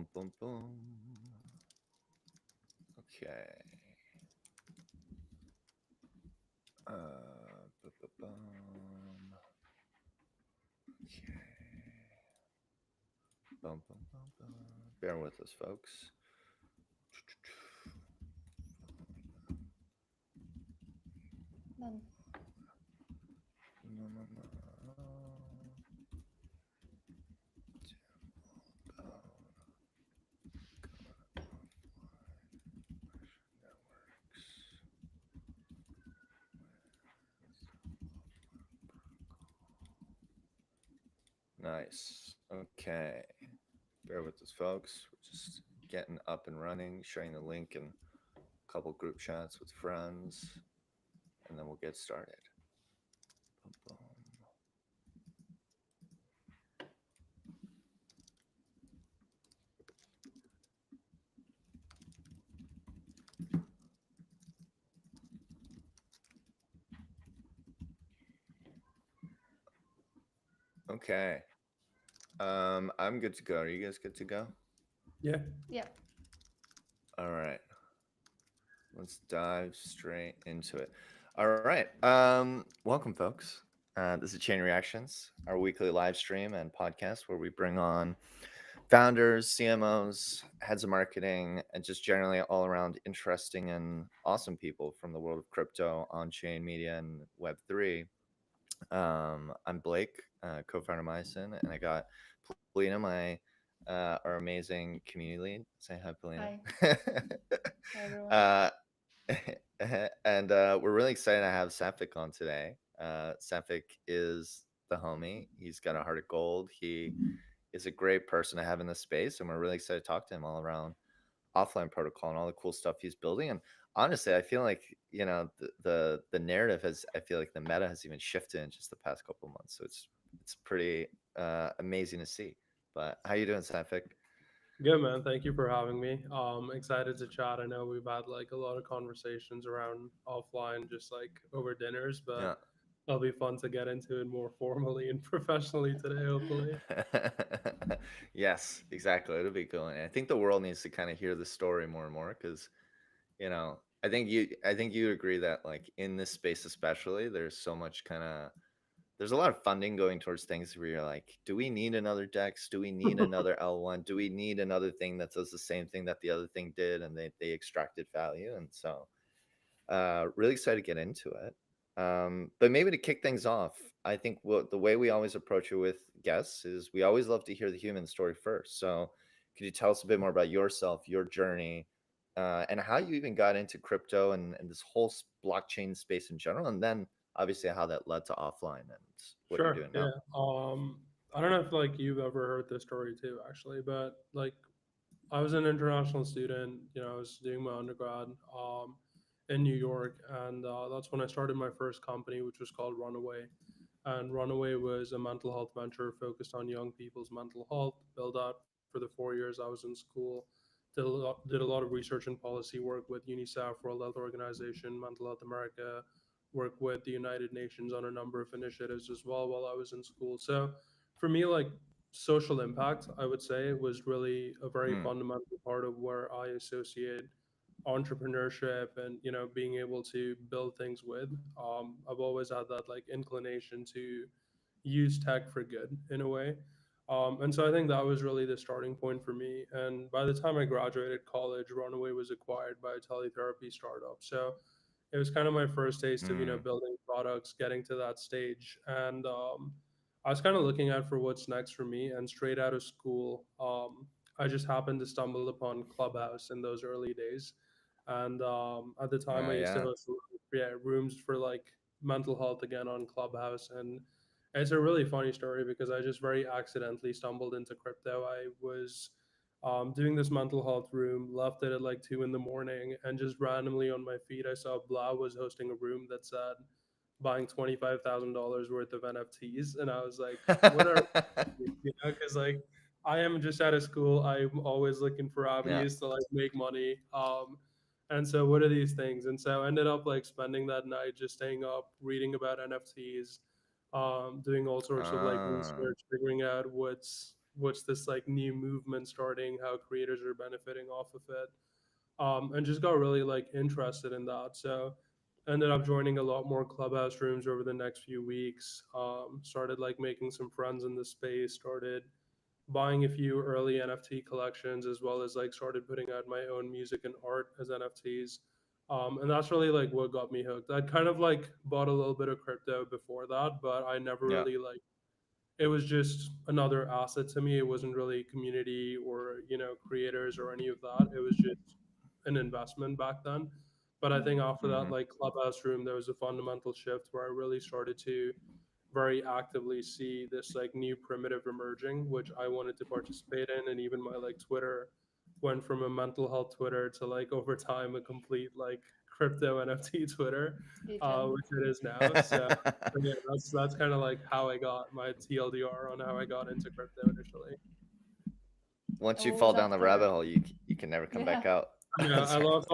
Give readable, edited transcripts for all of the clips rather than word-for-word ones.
Boom, boom, boom. Okay. Bum. Okay. Boom, boom, boom, boom. Bear with us, folks. Done. Nice. Okay. Bear with us, folks. We're just getting up and running, sharing the link in a couple group chats with friends, and then we'll get started. Boom, boom. Okay. I'm good to go. Are you guys good to go? Yeah. Yeah. All right. Let's dive straight into it. All right. Welcome, folks. This is Chain Reactions, our weekly live stream and podcast where we bring on founders, CMOs, heads of marketing, and just generally all around interesting and awesome people from the world of crypto, on-chain media, and Web3. I'm Blake, co-founder of Myosin, and I got Polina, our amazing community lead. Say hi, Polina. Hi. Hi, everyone. uh, and we're really excited to have Satvik on today. Satvik is the homie. He's got a heart of gold. He is a great person to have in this space, and we're really excited to talk to him all around offline protocol and all the cool stuff he's building. And honestly, I feel like the narrative has, I feel like the meta has even shifted in just the past couple of months. So it's pretty amazing to see. But how you doing, Satvik? Good, man. Thank you for having me. Excited to chat. I know we've had like a lot of conversations around offline, just like over dinners, but Yeah. it'll be fun to get into it more formally and professionally today, hopefully. Yes, exactly. It'll be cool. And I think the world needs to kind of hear the story more and more because I think you agree that like in this space especially, there's so much kind of there's a lot of funding going towards things where you're like, do we need another Dex? Do we need another L1? Do we need another thing that does the same thing that the other thing did and they extracted value? And so really excited to get into it. But maybe to kick things off, I think the way we always approach it with guests is we always love to hear the human story first. So could you tell us a bit more about yourself, your journey, and how you even got into crypto and this whole blockchain space in general, and then obviously how that led to offline and what you're Sure. doing Yeah. now. I don't know if like you've ever heard this story too, actually, but like I was an international student. I was doing my undergrad in New York, and that's when I started my first company, which was called Runaway. And Runaway was a mental health venture focused on young people's mental health. Built out for the 4 years I was in school. Did a lot of research and policy work with UNICEF, World Health Organization, Mental Health America. Work with the United Nations on a number of initiatives as well while I was in school. So for me, like social impact, I would say, was really a very Hmm. fundamental part of where I associate entrepreneurship and being able to build things with. I've always had that like inclination to use tech for good in a way. And so I think that was really the starting point for me. And by the time I graduated college, Runaway was acquired by a teletherapy startup. So it was kind of my first taste of Hmm. building products, getting to that stage. And I was kind of looking out for what's next for me. And straight out of school, I just happened to stumble upon Clubhouse in those early days. And at the time, I used to Yeah. host rooms for like mental health again on Clubhouse. And it's a really funny story because I just very accidentally stumbled into crypto. I was doing this mental health room, left it at like 2 in the morning, and just randomly on my feed, I saw Blah was hosting a room that said buying $25,000 worth of NFTs. And I was like, what are, because like I am just out of school. I'm always looking for Yeah. avenues to like make money. And so what are these things? And so I ended up like spending that night just staying up, reading about NFTs, doing all sorts of like Ah. research, figuring out what's what's this like new movement starting, how creators are benefiting off of it, and just got really like interested in that. So ended up joining a lot more clubhouse rooms over the next few weeks. Started like making some friends in the space, started buying a few early NFT collections, as well as like started putting out my own music and art as NFTs. And that's really like what got me hooked. I'd kind of like bought a little bit of crypto before that, but I never Yeah. really like, it was just another asset to me. It wasn't really community or, creators or any of that. It was just an investment back then. But I think after that, Hmm. like Clubhouse Room, there was a fundamental shift where I really started to very actively see this like new primitive emerging, which I wanted to participate in. And even my like Twitter went from a mental health Twitter to like over time a complete like crypto NFT Twitter, Degen. which it is now. So yeah, that's kind of like how I got my TLDR on how I got into crypto initially. Once you What was fall down the rabbit after? hole, you can never come Yeah. back out. Yeah, I Sorry. lost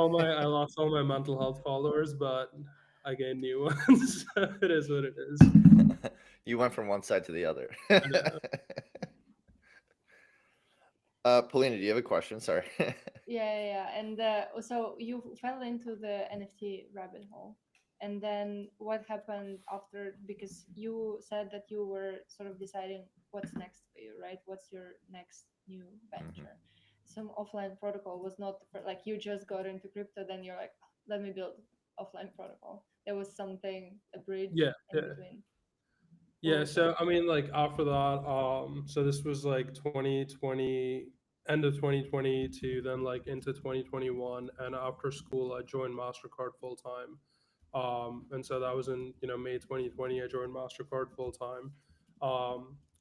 all my mental health followers, but I gained new ones. It is what it is. You went from one side to the other. Yeah. Polina, do you have a question? Sorry. Yeah. And so you fell into the NFT rabbit hole. And then what happened after? Because you said that you were sort of deciding what's next for you, right? What's your next new Hmm. venture? Some offline protocol was not like you just got into crypto, then you're like, let me build offline protocol. There was something, a bridge Yeah, in yeah. between. What Yeah, was that? so I mean, like after that, so this was like 2020, end of 2022, then like into 2021, and after school, I joined Mastercard full time, and so that was in May 2020. I joined Mastercard full time,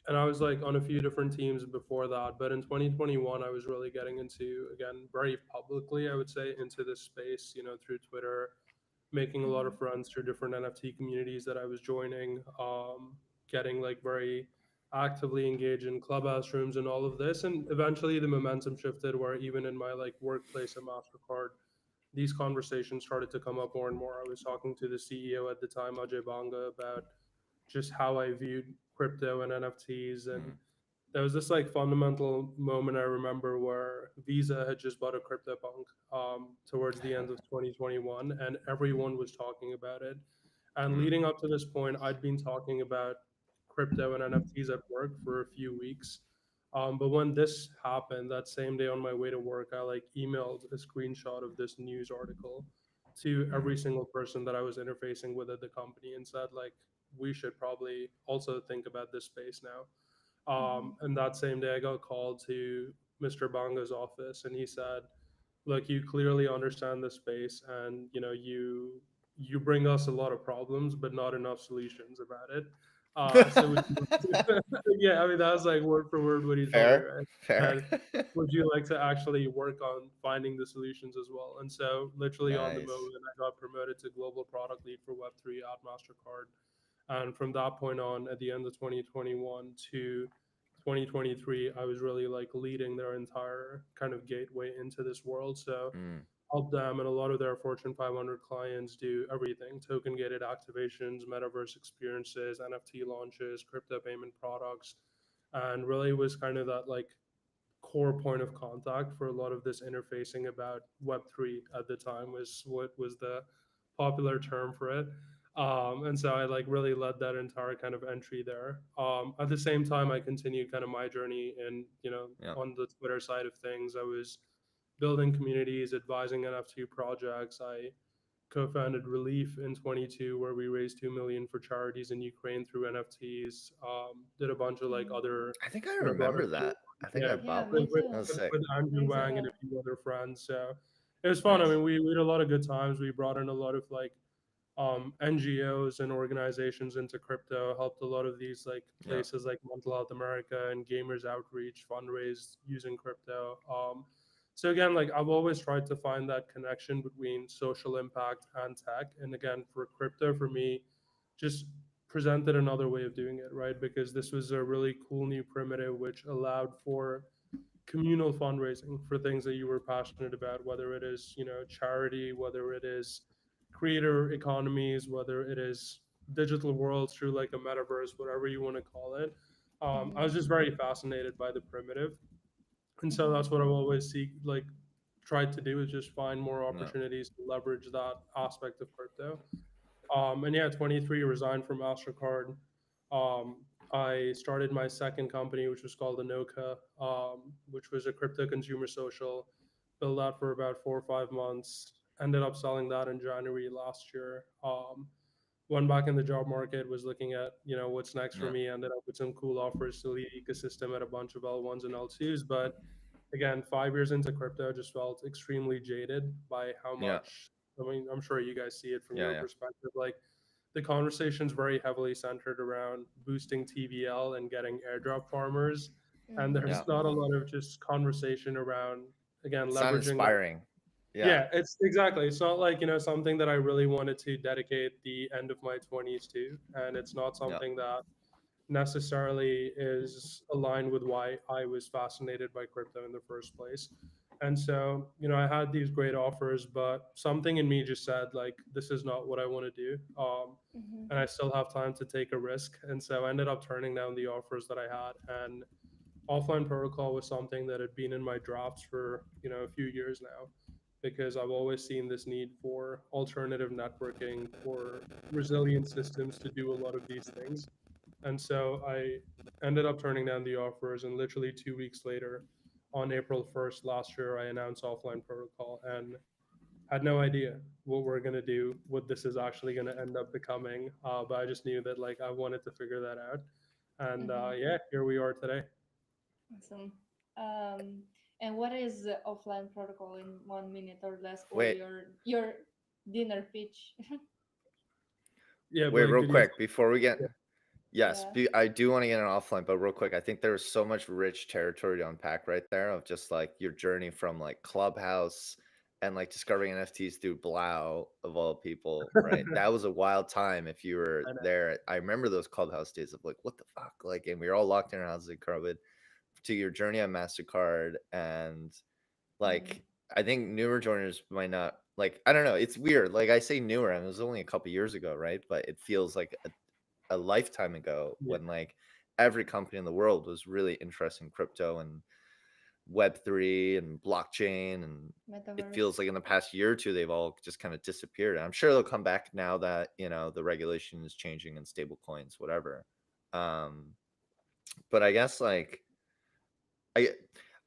and I was like on a few different teams before that, but in 2021, I was really getting into again very publicly, I would say, into this space, through Twitter, making a lot Mm-hmm. of friends through different NFT communities that I was joining, getting like very actively engaged in clubhouse rooms and all of this. And eventually the momentum shifted where even in my like workplace at MasterCard, these conversations started to come up more and more. I was talking to the CEO at the time, Ajay Banga, about just how I viewed crypto and NFTs. And there was this like fundamental moment I remember where Visa had just bought a CryptoPunk towards the end of 2021, and everyone was talking about it. And Mm. leading up to this point, I'd been talking about crypto and NFTs at work for a few weeks. But when this happened, that same day on my way to work, I like emailed a screenshot of this news article to Mm. every single person that I was interfacing with at the company and said like, we should probably also think about this space now. Mm-hmm. And that same day, I got called to Mr. Banga's office, and he said, "Look, you clearly understand the space, and you bring us a lot of problems, but not enough solutions about it. So would you like to, yeah, I mean that was like word for word what he told me, Fair, right? fair. And would you like to actually work on finding the solutions as well?" And so, literally on the Nice. moment, I got promoted to global product lead for Web3 at Mastercard. And from that point on, at the end of 2021 to 2023, I was really like leading their entire kind of gateway into this world. So Mm. help them and a lot of their Fortune 500 clients do everything: token gated activations, metaverse experiences, NFT launches, crypto payment products. And really was kind of that like core point of contact for a lot of this interfacing about Web3 at the time, was what was the popular term for it. And so I like really led that entire kind of entry there. At the same time, I continued kind of my journey and, Yeah. on the Twitter side of things, I was building communities, advising NFT projects. I co-founded Relief in 22, where we raised 2 million for charities in Ukraine through NFTs. Did a bunch of like Mm-hmm. other, I think I broader, remember that. I think yeah, I Yeah, bought me one. with, with, That too. was with sick. with Andrew Rings a Wang and a bell. few other friends. So it was fun. I Nice. mean, we had a lot of good times. We brought in a lot of like NGOs and organizations into crypto, helped a lot of these like Yeah. places like Mental Health America and Gamers Outreach fundraise using crypto. So again, like I've always tried to find that connection between social impact and tech. And again, for crypto, for me, just presented another way of doing it, right? Because this was a really cool new primitive which allowed for communal fundraising for things that you were passionate about, whether it is, charity, whether it is creator economies, whether it is digital worlds through like a metaverse, whatever you want to call it. I was just very fascinated by the primitive, and so Mhm. that's what I've always tried to do, is just find more No. opportunities to leverage that aspect of crypto. And yeah, 23, resigned from Mastercard. Um, I started my second company, which was called Anoka, which was a crypto consumer social. Built that for about 4 or 5 months. Ended up selling that in January last year. Went back in the job market, was looking at what's next for No. me. Ended up with some cool offers to lead ecosystem at a bunch of L1s and L2s, but again, 5 years into crypto, just felt extremely jaded by how Yeah. much. I mean, I'm sure you guys see it from Yeah. your Yeah. perspective. Like, the conversation's very heavily centered around boosting TVL and getting airdrop farmers, and Yeah. there's not a lot of just conversation around, again, It's not leveraging that. inspiring. Yeah. Yeah, it's exactly. It's not like, something that I really wanted to dedicate the end of my 20s to, and it's not Yeah. something that necessarily is aligned with why I was fascinated by crypto in the first place. And so, I had these great offers, but something in me just said, like, this is not what I want to do. Mhm. And I still have time to take a risk. And so I ended up turning down the offers that I had. And offline protocol was something that had been in my drafts for, a few years now, because I've always seen this need for alternative networking, for resilient systems to do a lot of these things. And so I ended up turning down the offers, and literally 2 weeks later, on April 1st last year, I announced offline protocol and had no idea what we're going to do, what this is actually going to end up becoming. But I just knew that, like, I wanted to figure that out. And Mhm. yeah, here we are today. Awesome. Um, and what is the offline protocol in 1 minute or less, or Wait. your dinner pitch? Yeah, Wait. Blake, Real did you? quick before we get. Yeah. Yes, Yeah. I do want to get an offline, but real quick, I think there was so much rich territory to unpack right there of just like your journey from like Clubhouse and like discovering NFTs through Blau of all people, right? That was a wild time if you were I know. there. I remember those Clubhouse days of like, what the fuck? Like, and we were all locked in our houses in COVID, to your journey on MasterCard. And Mhm. like, I think newer joiners might not like, I don't know. It's weird. Like, I say newer, and it was only a couple years ago, right? But it feels like a lifetime ago Yeah. when like every company in the world was really interested in crypto and web3 and blockchain, and it feels Metaverse. like in the past year or two they've all just kind of disappeared. And I'm sure they'll come back now that the regulation is changing and stable coins, whatever. um but I guess like i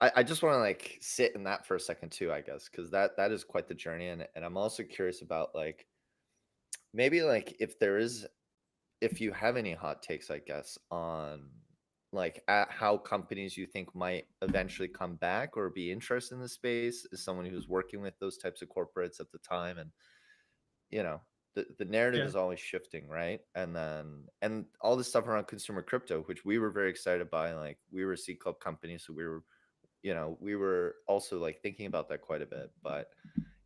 I just want to like sit in that for a second too, I guess, because that is quite the journey. And I'm also curious about like maybe like if you have any hot takes, I guess, on like at how companies you think might eventually come back or be interested in the space, as someone who's working with those types of corporates at the time. And you know the narrative Yeah. is always shifting, right? And all this stuff around consumer crypto, which we were very excited by. Like, we were C Club companies, so we were also like thinking about that quite a bit. But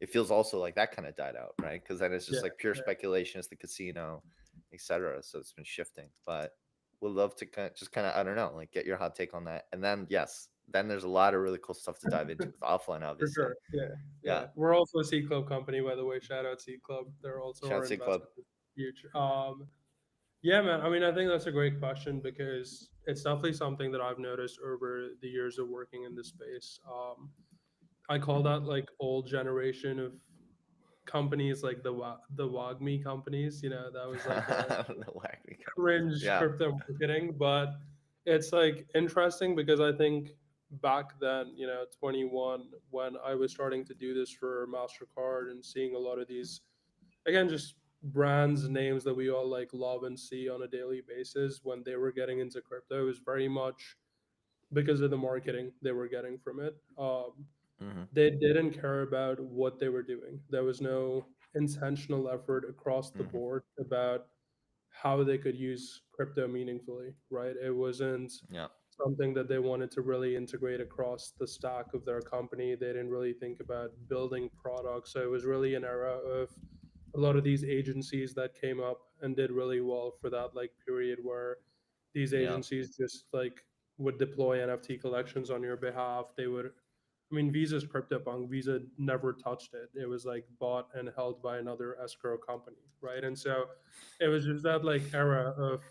it feels also like that kind of died out, right? Because then it's Yeah. just like pure Yeah. speculation. It's the casino, etc. So it's been shifting. But would love to just kind of, I don't know, like get your hot take on that. And then yes, then there's a lot of really cool stuff to dive into with offline, For obviously. sure. Yeah. Yeah. Yeah. We're also a C Club company, by the way. Shout out C Club. They're also Shout our out to Club. investment. Huge. Yeah, man. I mean, I think that's a great question, because it's definitely something that I've noticed over the years of working in this space. I call that like old generation of companies, like the WAGMI companies. That was like a The wacky companies. cringe Yeah. crypto marketing, but it's like interesting because I think back then, 21, when I was starting to do this for MasterCard and seeing a lot of these, again, just brands names that we all like love and see on a daily basis, when they were getting into crypto, it was very much because of the marketing they were getting from it. Hmm. They didn't care about what they were doing. There was no intentional effort across the Hmm. board about how they could use crypto meaningfully, right? It wasn't Yeah. something that they wanted to really integrate across the stack of their company. They didn't really think about building products. So it was really an era of a lot of these agencies that came up and did really well for that like period, where these Yeah. agencies just like would deploy NFT collections on your behalf. They would, I mean, Visa's CryptoPunk, Visa never touched it. It was like bought and held by another escrow company, right? And so it was just that like era of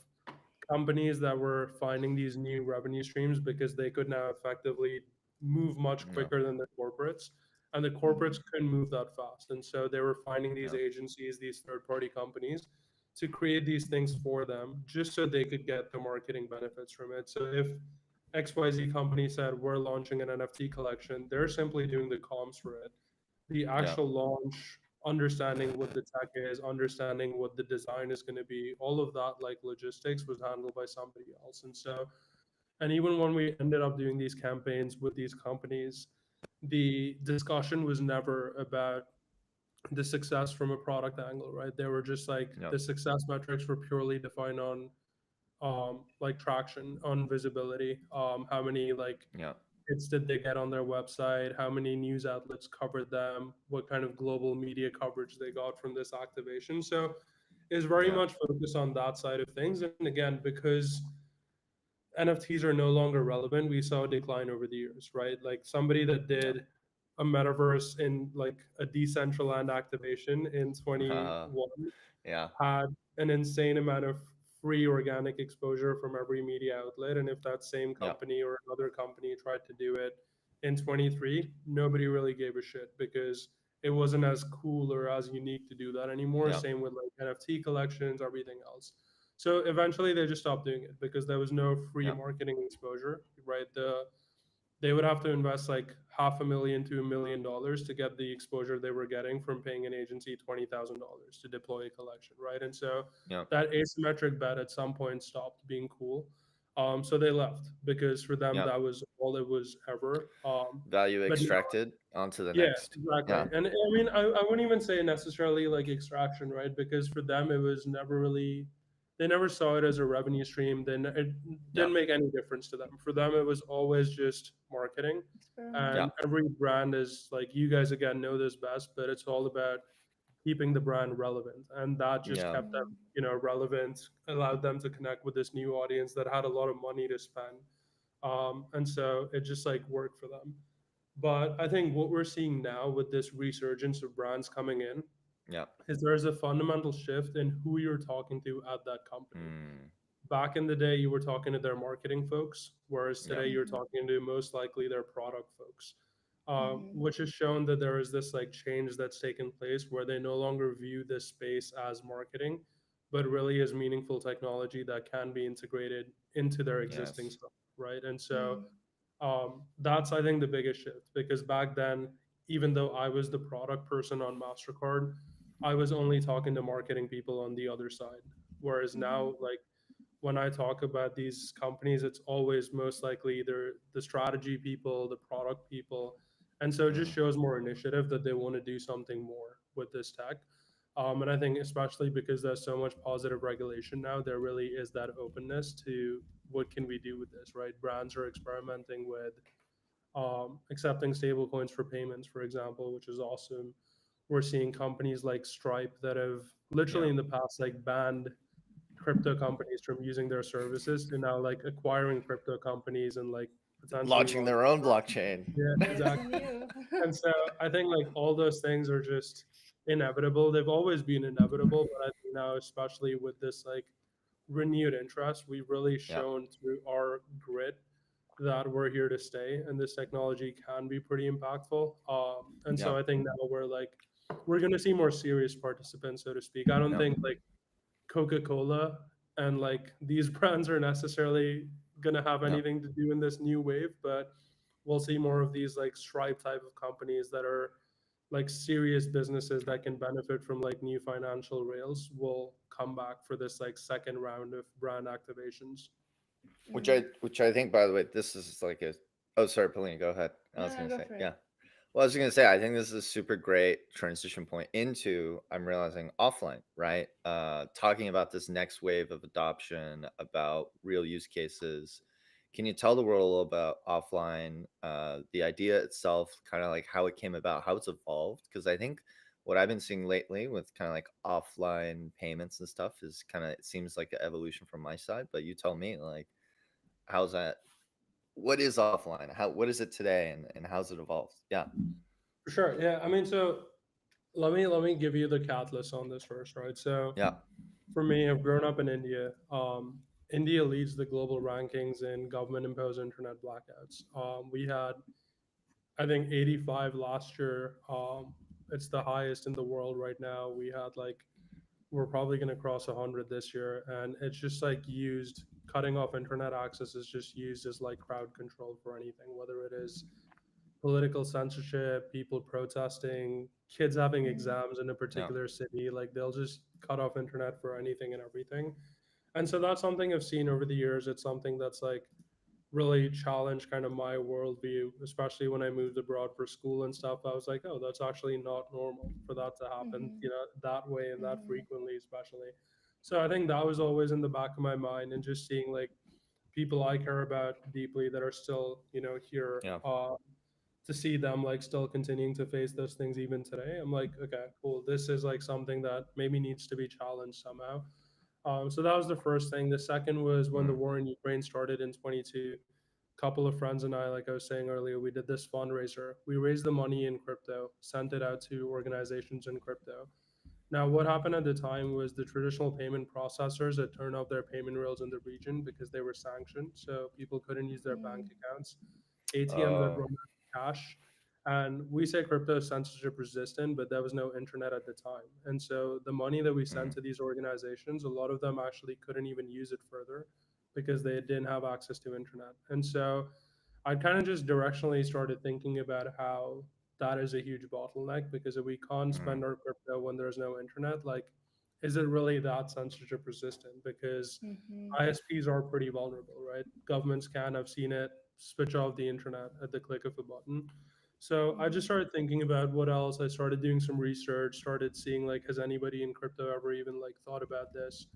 companies that were finding these new revenue streams because they could now effectively move much Yeah. quicker than the corporates, and the Mm-hmm. corporates couldn't move that fast. And so they were finding these Yeah. agencies, these third party companies, to create these things for them just so they could get the marketing benefits from it. So if XYZ company said we're launching an NFT collection, they're simply doing the comms for it. The Yeah. actual launch, understanding what the tech is, understanding what the design is going to be, all of that like logistics was handled by somebody else. And so, and even when we ended up doing these campaigns with these companies, the discussion was never about the success from a product angle, right? They were just like Yeah. the success metrics were purely defined on like traction, on visibility, how many like Yeah. hits did they get on their website, how many news outlets covered them, what kind of global media coverage they got from this activation. So is very Yeah. much focused on that side of things. And again, because NFTs are no longer relevant, we saw a decline over the years, right? Like somebody that Yeah. did a metaverse in like a Decentraland activation in Uh, 21 yeah. had an insane amount of free organic exposure from every media outlet. And if that same Yeah. company or another company tried to do it in 23, nobody really gave a shit because it wasn't as cool or as unique to do that anymore. Yeah. Same with like NFT collections, everything else. So eventually they just stopped doing it because there was no free Yeah. marketing exposure, right? They would have to invest like $500,000 to $1 million to get the exposure they were getting from paying an agency $20,000 to deploy a collection, right? And so Yeah. that asymmetric bet at some point stopped being cool. So they left because for them Yeah. that was all it was ever. Value But extracted onto the yeah, next. exactly. Yeah. And I mean, I wouldn't even say necessarily like extraction, right? Because for them, it was never really, they never saw it as a revenue stream. Then it Yeah. didn't make any difference to them. For them, it was always just marketing. Yeah. And every brand is like, you guys again know this best, but it's all about keeping the brand relevant. And that just Yeah. kept them, relevant, allowed them to connect with this new audience that had a lot of money to spend. And so it just like worked for them. But I think what we're seeing now with this resurgence of brands coming in Yeah. is there's a fundamental shift in who you're talking to at that company. Mm. Back in the day, you were talking to their marketing folks, whereas Yeah. today you're talking to most likely their product folks, Mm-hmm. which has shown that there is this like change that's taken place where they no longer view this space as marketing, but really as meaningful technology that can be integrated into their existing Yes. stuff, right? And so that's I think the biggest shift because back then, even though I was the product person on Mastercard, I was only talking to marketing people on the other side. Whereas Mm-hmm. now, like when I talk about these companies, it's always most likely either the strategy people, the product people, and so it just Mm. shows more initiative that they want to do something more with this tech. And I think especially because there's so much positive regulation now, there really is that openness to what can we do with this, right? Brands are experimenting with accepting stable coins for payments, for example, which is awesome. We're seeing companies like Stripe that have literally Yeah. in the past like banned crypto companies from using their services to now like acquiring crypto companies and like potentially Launching launching. their own blockchain. Yeah, Yes, exactly. and you. And so I think like all those things are just inevitable. They've always been inevitable, but I think now, especially with this like renewed interest, we've really Yeah. shown through our grit that we're here to stay, and this technology can be pretty impactful. And Yeah. so I think now we're going to see more serious participants, so to speak. I don't Yeah. think like Coca-Cola and like these brands are necessarily going to have Yeah. anything to do in this new wave, but we'll see more of these like Stripe type of companies that are like serious businesses that can benefit from like new financial rails will come back for this like second round of brand activations. Mm-hmm. Which I think, by the way, this is like a. Oh, sorry, Paulina, go ahead. I No, was no, gonna go say, for it. yeah. Well, I was gonna say, I think this is a super great transition point into I'm realizing offline, right? Talking about this next wave of adoption, about real use cases. Can you tell the world a little about offline, the idea itself, kind of like how it came about, how it's evolved? Because I think what I've been seeing lately with kind of like offline payments and stuff is kind of it seems like an evolution from my side. But you tell me, like, how's that? What is offline? What is it today, and how's it evolved? Yeah. For sure. Yeah. I mean, so let me give you the catalyst on this first, right? So Yeah. for me, I've grown up in India. India leads the global rankings in government imposed internet blackouts. We had, I think, 85 last year. It's the highest in the world right now. We had like, we're probably going to cross 100 this year. And it's just like used, cutting off internet access is just used as like crowd control for anything, whether it is political censorship, people protesting, kids having Mm-hmm. exams in a Yeah. particular city. Like they'll just cut off internet for anything and everything. And so that's something I've seen over the years. It's something that's like really challenged kind of my worldview, especially when I moved abroad for school and stuff. I was like, oh, that's actually not normal for that to happen, Mm-hmm. you know, that way and that Mm-hmm. frequently, especially. So I think that was always in the back of my mind, and just seeing like people I care about deeply that are still, you know, here, Yeah. to see them like still continuing to face those things even today. I'm like, okay, cool. This is like something that maybe needs to be challenged somehow. So that was the first thing. The second was when the Mm. war in Ukraine started in 22. A couple of friends and I, like I was saying earlier, we did this fundraiser. We raised the money in crypto, sent it out to organizations in crypto. Now, what happened at the time was the traditional payment processors had turned off their payment rails in the region because they were sanctioned. So people couldn't use their bank accounts. ATMs had Oh. run out of cash. And we say crypto is censorship resistant, but there was no internet at the time. And so the money that we sent Mm. to these organizations, a lot of them actually couldn't even use it further because they didn't have access to internet. And so I kind of just directionally started thinking about how that is a huge bottleneck, because if we can't Mm. spend our crypto when there's no internet, like, is it really that censorship resistant? Because Mm-hmm. ISPs are pretty vulnerable, right? Governments can have seen it, switch off the internet at the click of a button. So I just Mm-hmm. started thinking about what else. I started doing some research, started seeing like, has anybody in crypto ever even like thought about this?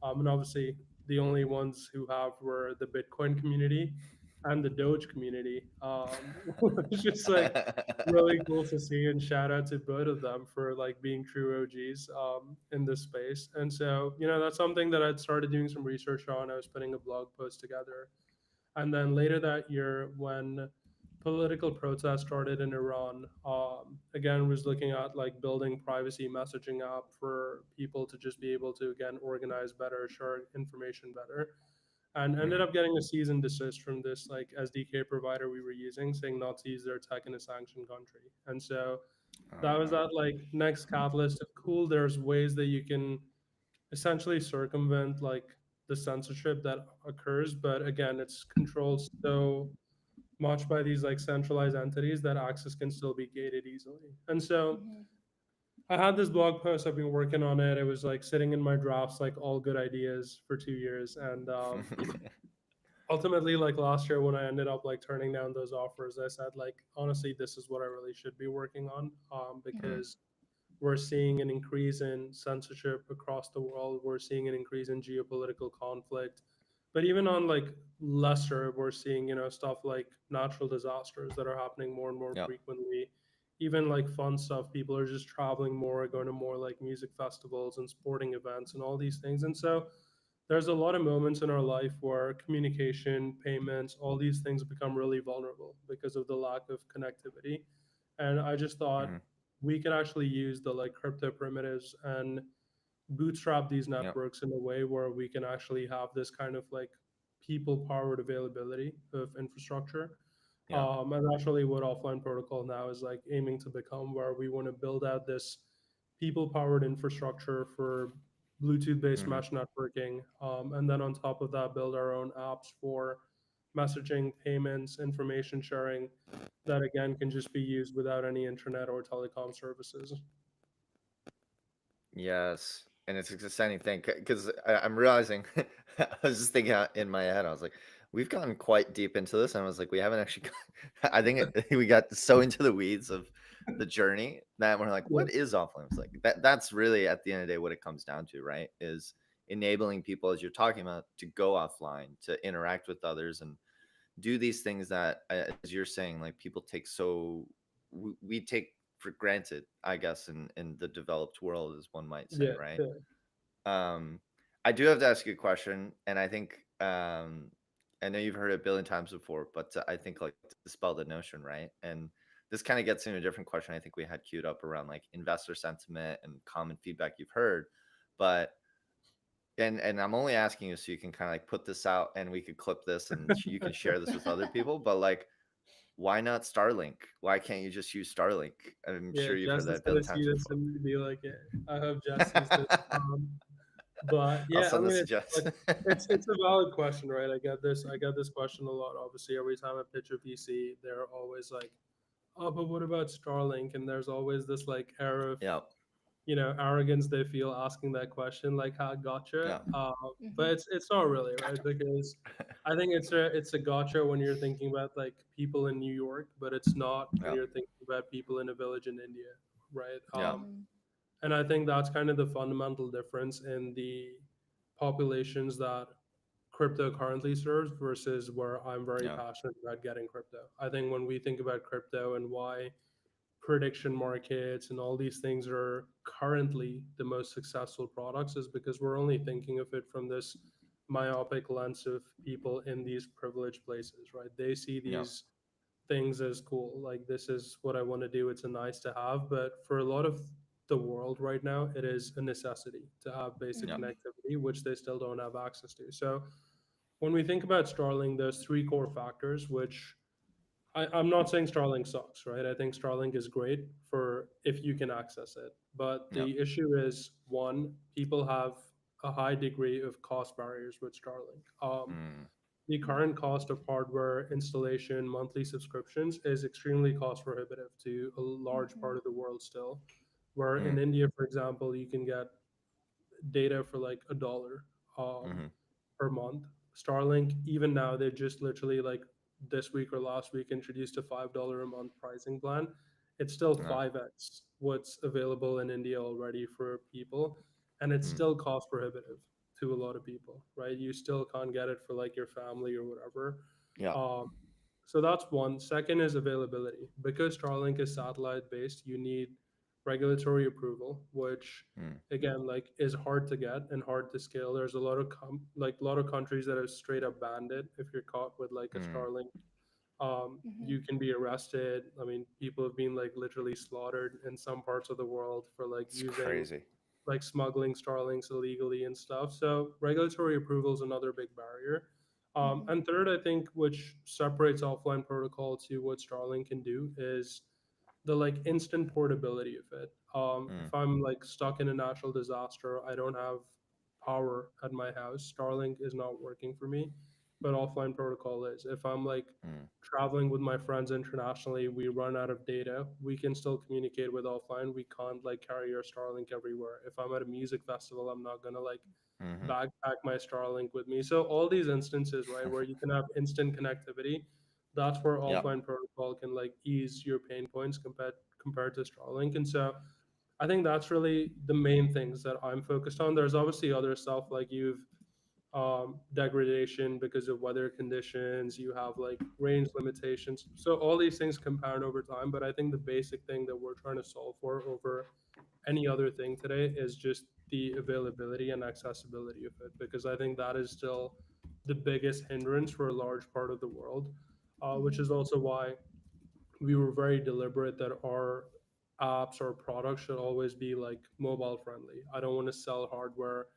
And obviously the only ones who have were the Bitcoin community and the Doge community. It's just like really cool to see, and shout out to both of them for like being true OGs in this space. And so, you know, that's something that I'd started doing some research on. I was putting a blog post together. And then later that year, when political protests started in Iran, again, was looking at like building privacy messaging app for people to just be able to, again, organize better, share information better, and ended Mhm. up getting a cease and desist from this like SDK provider we were using, saying not to use their tech in a sanctioned country. And so that was Uh, that like next catalyst of cool. There's ways that you can essentially circumvent like the censorship that occurs, but again, it's controlled so much by these like centralized entities that access can still be gated easily. And so Mm-hmm. I had this blog post. I've been working on it. It was like sitting in my drafts, like all good ideas for 2 years. And ultimately, like last year when I ended up like turning down those offers, I said like, honestly, this is what I really should be working on, Mm-hmm. mm. because we're seeing an increase in censorship across the world. We're seeing an increase in geopolitical conflict. But even on like lesser, we're seeing, you know, stuff like natural disasters that are happening more and more Yeah. frequently. Even like fun stuff, people are just traveling more, going to more like music festivals and sporting events and all these things. And so there's a lot of moments in our life where communication, payments, all these things become really vulnerable because of the lack of connectivity. And I just thought Mhm. we could actually use the like crypto primitives and bootstrap these Yeah. networks in a way where we can actually have this kind of like people powered availability of infrastructure. Yeah. And that's really what offline protocol now is like aiming to become, where we want to build out this people powered infrastructure for Bluetooth based Mhm. mesh networking. And then on top of that, build our own apps for messaging, payments, information sharing that again can just be used without any internet or telecom services. Yes, and it's an exciting thing because I'm realizing I was just thinking out in my head. I was like, we've gotten quite deep into this, and I was like, we haven't actually. I think we got so into the weeds of the journey that we're like, Yeah, what is offline? It's like that's really at the end of the day what it comes down to, right? Is enabling people, as you're talking about, to go offline, to interact with others, and do these things that, as you're saying, like people take so we take for granted, I guess, in the developed world, as one might say, yeah, right? yeah. um I do have to ask you a question, and I think I know you've heard it a billion times before, but I think like to dispel the notion, right? And this kind of gets into a different question I think we had queued up around like investor sentiment and common feedback you've heard. But and I'm only asking you so you can kind of like put this out and we could clip this and you can share this with other people. But like, why not Starlink? Why can't you just use Starlink? I'm Yeah, sure you've heard Jess that is a billion gonna see times this before. and be like, yeah, I hope Jess sees this. But I'll yeah, I send mean, this to it's like Jess. it's a valid question, right? I get this question a lot. Obviously, every time I pitch a PC, they're always like, "Oh, but what about Starlink?" And there's always this like air of, Yeah, arrogance they feel asking that question, like, "Ha, gotcha." yeah, But Mm-hmm. it's not really right, because I think it's a gotcha when you're thinking about like people in New York, but it's not when yeah, you're thinking about people in a village in India, right? yeah, Mm-hmm. And I think that's kind of the fundamental difference in the populations that crypto currently serves versus where I'm very yeah, passionate about getting crypto. I think when we think about crypto and why prediction markets and all these things are currently the most successful products, is because we're only thinking of it from this myopic lens of people in these privileged places, right? They see yeah, these things as cool. Like, this is what I want to do. It's a nice to have. But for a lot of the world right now, it is a necessity to have basic yeah, Mm-hmm. connectivity, which they still don't have access to. So when we think about Starlink, there's three core factors, which I'm not saying Starlink sucks, right? I think Starlink is great for if you can access it. But yeah, the issue is, one, people have a high degree of cost barriers with Starlink. mm, The current cost of hardware installation, monthly subscriptions, is extremely cost prohibitive to a large Mm-hmm. part of the world still. Where in mm, India, for example, you can get data for like $1 mm-hmm, per month. Starlink, even now, they just literally like this week or last week introduced a $5 a month pricing plan. It's still yeah, 5x what's available in India already for people, and it's mm, still cost prohibitive to a lot of people, right? You still can't get it for like your family or whatever. yeah, Um, so that's one. Second is availability. Because Starlink is satellite based, you need regulatory approval, which mm, again like is hard to get and hard to scale. There's a lot of like a lot of countries that have straight up banned it. If you're caught with like a mm. Starlink, Mm-hmm. you can be arrested. I mean, people have been like literally slaughtered in some parts of the world for like It's using, crazy. like smuggling Starlinks illegally and stuff. So regulatory approval is another big barrier. Mm-hmm. And third, I think, which separates offline protocol to what Starlink can do, is the like instant portability of it. Mm, If I'm like stuck in a natural disaster, I don't have power at my house, Starlink is not working for me, but offline protocol is. If I'm like mm, traveling with my friends internationally, we run out of data, we can still communicate with offline. We can't like carry our Starlink everywhere. If I'm at a music festival, I'm not gonna like mm-hmm. backpack my Starlink with me. So all these instances, right, where you can have instant connectivity, that's where Yeah, offline protocol can like ease your pain points compared to Starlink. And so I think that's really the main things that I'm focused on. There's obviously other stuff like you've degradation because of weather conditions, you have like range limitations. So all these things compound over time. But I think the basic thing that we're trying to solve for over any other thing today is just the availability and accessibility of it, because I think that is still the biggest hindrance for a large part of the world, which Mm-hmm. is also why we were very deliberate that our apps or products should always be like mobile friendly. I don't want to sell hardware.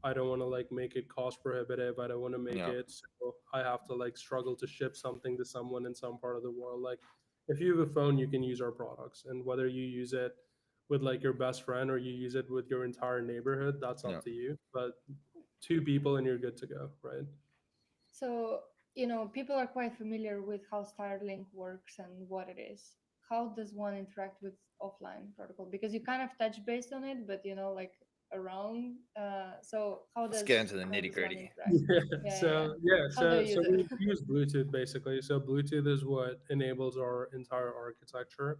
I don't want to like make it cost prohibitive. I don't want to make yeah, it so I have to like struggle to ship something to someone in some part of the world. Like, if you have a phone, you can use our products, and whether you use it with like your best friend or you use it with your entire neighborhood, that's yeah. up to you. But two people and you're good to go, right? So, people are quite familiar with how Starlink works and what it is. How does one interact with offline protocol? Because you kind of touch based on it, but like around. So Let's get into the how nitty does one gritty. interact? Yeah, yeah, yeah. How do you So use it? we use Bluetooth basically. So Bluetooth is what enables our entire architecture.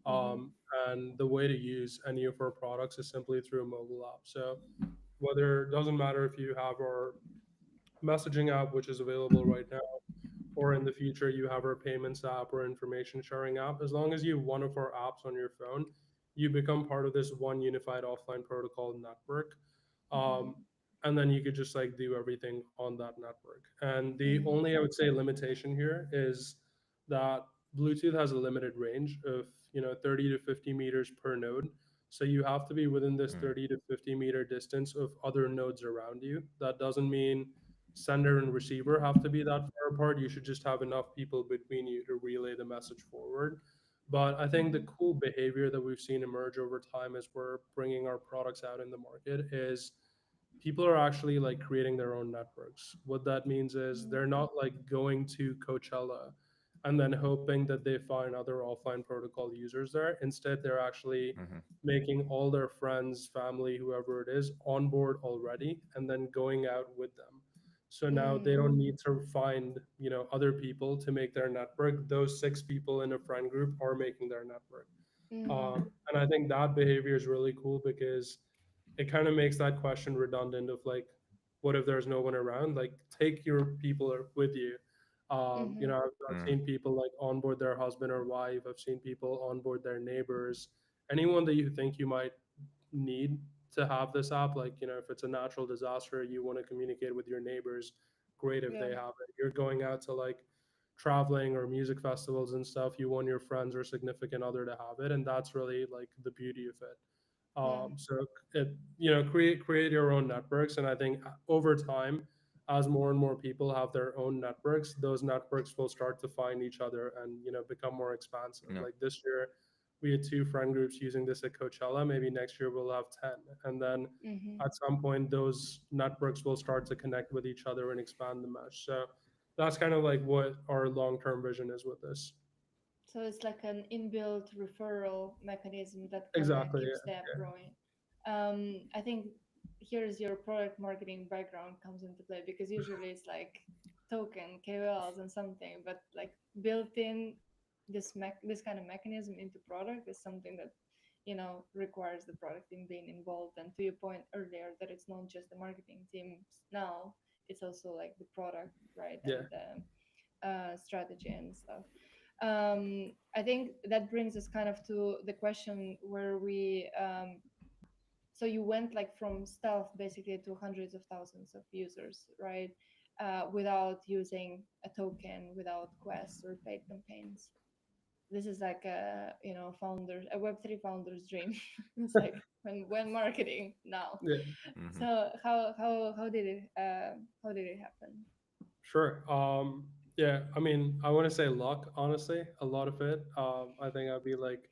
Mm-hmm. Um, and the way to use any of our products is simply through a mobile app. So whether, it doesn't matter if you have our messaging app, which is available right now, or in the future you have our payments app or information sharing app, as long as you have one of our apps on your phone, you become part of this one unified offline protocol network. Mm-hmm. um, and then you could just like do everything on that network. And the Mm-hmm. only, I would say, limitation here is that Bluetooth has a limited range of 30 to 50 meters per node. So you have to be within this Mm. 30 to 50-meter distance of other nodes around you. That doesn't mean sender and receiver have to be that far apart. You should just have enough people between you to relay the message forward. But I think the Mm-hmm. cool behavior that we've seen emerge over time as we're bringing our products out in the market is people are actually like creating their own networks. What that means is they're not like going to Coachella and then hoping that they find other offline protocol users there. Instead, they're actually Mm-hmm. making all their friends, family, whoever it is, on board already and then going out with them. So now they Mm-hmm. don't need to find, other people to make their network. Those six people in a friend group are making their network. Mm-hmm. And I think that behavior is really cool because it kind of makes that question redundant of like, what if there's no one around? Like, take your people with you. Mm-hmm. I've seen people like onboard their husband or wife. I've seen people onboard their neighbors. Anyone that you think you might need to have this app, like, if it's a natural disaster, you want to communicate with your neighbors, great if they Yeah. have it. You're going out to like traveling or music festivals and stuff, you want your friends or significant other to have it. And that's really like the beauty of it. Yeah. So create your own networks, and I think over time, as more and more people have their own networks, those networks will start to find each other and become more expansive. No. Like this year, we had two friend groups using this at Coachella. Maybe next year we'll have 10, and then Mm-hmm. at some point those networks will start to connect with each other and expand the mesh. So that's kind of like what our long term vision is with this. So it's like an inbuilt referral mechanism that kind of Exactly. keeps the app Yeah. growing. I think here's your product marketing background comes into play because usually it's like token KOLs and something, but like built in this kind of mechanism into product is something that requires the product team being involved. And to your point earlier, that it's not just the marketing teams now, it's also like the product, right, Yeah. and the strategy and stuff. I think that brings us kind of to the question where so you went like from stealth basically to hundreds of thousands of users, right? Without using a token, without quests or paid campaigns. This is like a Web3 founder's dream. It's like when marketing now. Yeah. Mm-hmm. So how did it happen? Sure. Yeah, I mean, I want to say luck, honestly, a lot of it. I think I'd be like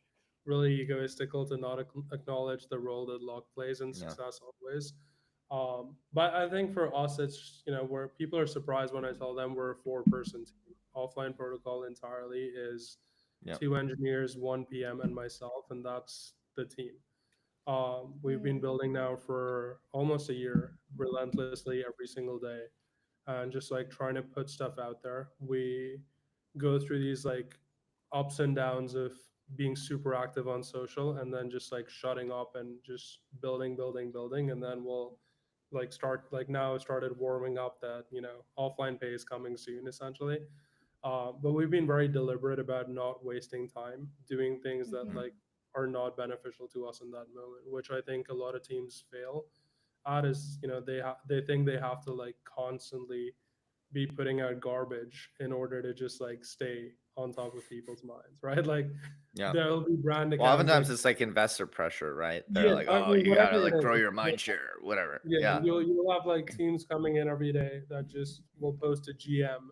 really egoistical to not acknowledge the role that luck plays in Yeah. success always. But I think for us, it's, where people are surprised when I tell them we're a four-person team. Offline protocol entirely is Yeah. two engineers, one PM, and myself, and that's the team. We've been Mm, building now for almost a year, relentlessly every single day, and just like trying to put stuff out there. We go through these like ups and downs of being super active on social and then just like shutting up and just building, building, building. And then we'll like start like now started warming up that, offline pay is coming soon essentially. But we've been very deliberate about not wasting time doing things that mhm, like are not beneficial to us in that moment, which I think a lot of teams fail at is they think they have to like constantly be putting out garbage in order to just like stay on top of people's minds, right? Like Yeah. there'll be brand Well, accounts like oftentimes it's like investor pressure, right? They're yeah, like, I "Oh, mean you gotta whatever it like grow is. your Yeah, mind share, whatever." yeah, Yeah. you'll have like teams coming in every day that just will post a GM